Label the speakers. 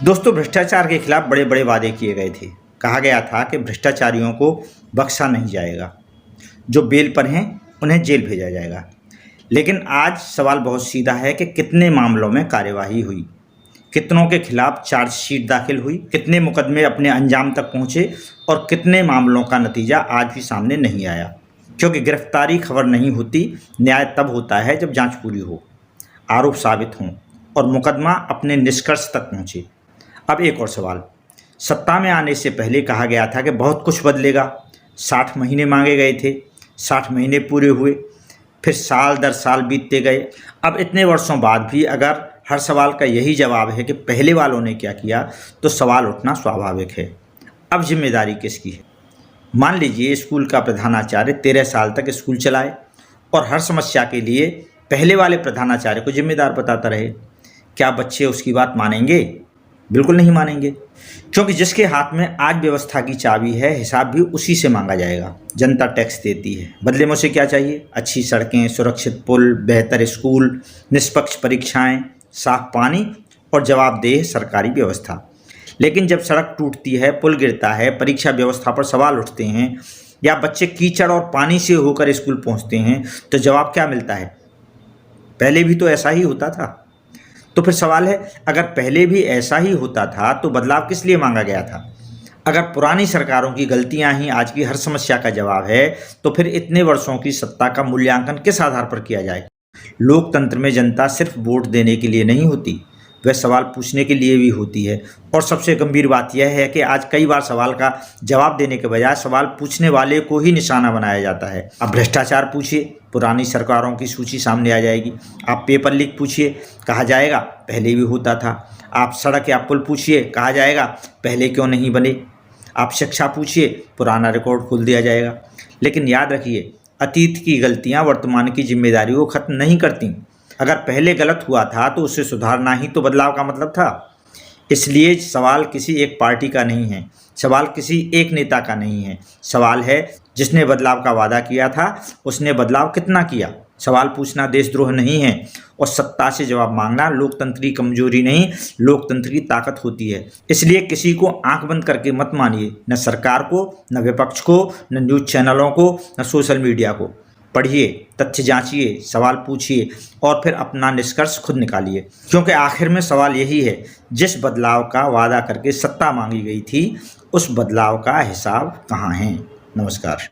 Speaker 1: दोस्तों, भ्रष्टाचार के खिलाफ बड़े बड़े वादे किए गए थे। कहा गया था कि भ्रष्टाचारियों को बख्शा नहीं जाएगा, जो बेल पर हैं उन्हें जेल भेजा जाएगा। लेकिन आज सवाल बहुत सीधा है कि कितने मामलों में कार्यवाही हुई, कितनों के खिलाफ चार्जशीट दाखिल हुई, कितने मुकदमे अपने अंजाम तक पहुंचे और कितने मामलों का नतीजा आज भी सामने नहीं आया। क्योंकि गिरफ्तारी खबर नहीं होती, न्याय तब होता है जब जांच पूरी हो, आरोप साबित हों और मुकदमा अपने निष्कर्ष तक पहुंचे। अब एक और सवाल, सत्ता में आने से पहले कहा गया था कि बहुत कुछ बदलेगा। 60 महीने मांगे गए थे, 60 महीने पूरे हुए, फिर साल दर साल बीतते गए। अब इतने वर्षों बाद भी अगर हर सवाल का यही जवाब है कि पहले वालों ने क्या किया, तो सवाल उठना स्वाभाविक है। अब जिम्मेदारी किसकी है? मान लीजिए स्कूल का प्रधानाचार्य 13 साल तक स्कूल चलाए और हर समस्या के लिए पहले वाले प्रधानाचार्य को जिम्मेदार बताता रहे। क्या बच्चे उसकी बात मानेंगे? बिल्कुल नहीं मानेंगे, क्योंकि जिसके हाथ में आज व्यवस्था की चाबी है, हिसाब भी उसी से मांगा जाएगा। जनता टैक्स देती है, बदले में उसे क्या चाहिए? अच्छी सड़कें, सुरक्षित पुल, बेहतर स्कूल, निष्पक्ष परीक्षाएं, साफ पानी और जवाबदेह सरकारी व्यवस्था। लेकिन जब सड़क टूटती है, पुल गिरता है, परीक्षा व्यवस्था पर सवाल उठते हैं या बच्चे कीचड़ और पानी से होकर स्कूल पहुंचते हैं, तो जवाब क्या मिलता है? पहले भी तो ऐसा ही होता था। तो फिर सवाल है, अगर पहले भी ऐसा ही होता था तो बदलाव किस लिए मांगा गया था? अगर पुरानी सरकारों की गलतियां ही आज की हर समस्या का जवाब है, तो फिर इतने वर्षों की सत्ता का मूल्यांकन किस आधार पर किया जाए? लोकतंत्र में जनता सिर्फ वोट देने के लिए नहीं होती, वह सवाल पूछने के लिए भी होती है। और सबसे गंभीर बात यह है कि आज कई बार सवाल का जवाब देने के बजाय सवाल पूछने वाले को ही निशाना बनाया जाता है। अब भ्रष्टाचार पूछिए, पुरानी सरकारों की सूची सामने आ जाएगी। आप पेपर लीक पूछिए, कहा जाएगा पहले भी होता था। आप सड़क या पुल पूछिए, कहा जाएगा पहले क्यों नहीं बने। आप शिक्षा पूछिए, पुराना रिकॉर्ड खोल दिया जाएगा। लेकिन याद रखिए, अतीत की गलतियां वर्तमान की जिम्मेदारी को खत्म नहीं करती। अगर पहले गलत हुआ था तो उसे सुधारना ही तो बदलाव का मतलब था। इसलिए सवाल किसी एक पार्टी का नहीं है, सवाल किसी एक नेता का नहीं है। सवाल है, जिसने बदलाव का वादा किया था उसने बदलाव कितना किया। सवाल पूछना देशद्रोह नहीं है और सत्ता से जवाब मांगना लोकतंत्र की कमजोरी नहीं, लोकतंत्र की ताकत होती है। इसलिए किसी को आंख बंद करके मत मानिए, न सरकार को, न विपक्ष को, न न्यूज़ चैनलों को, न सोशल मीडिया को। पढ़िए, तथ्य जांचिए, सवाल पूछिए और फिर अपना निष्कर्ष खुद निकालिए। क्योंकि आखिर में सवाल यही है, जिस बदलाव का वादा करके सत्ता मांगी गई थी, उस बदलाव का हिसाब कहाँ है? नमस्कार।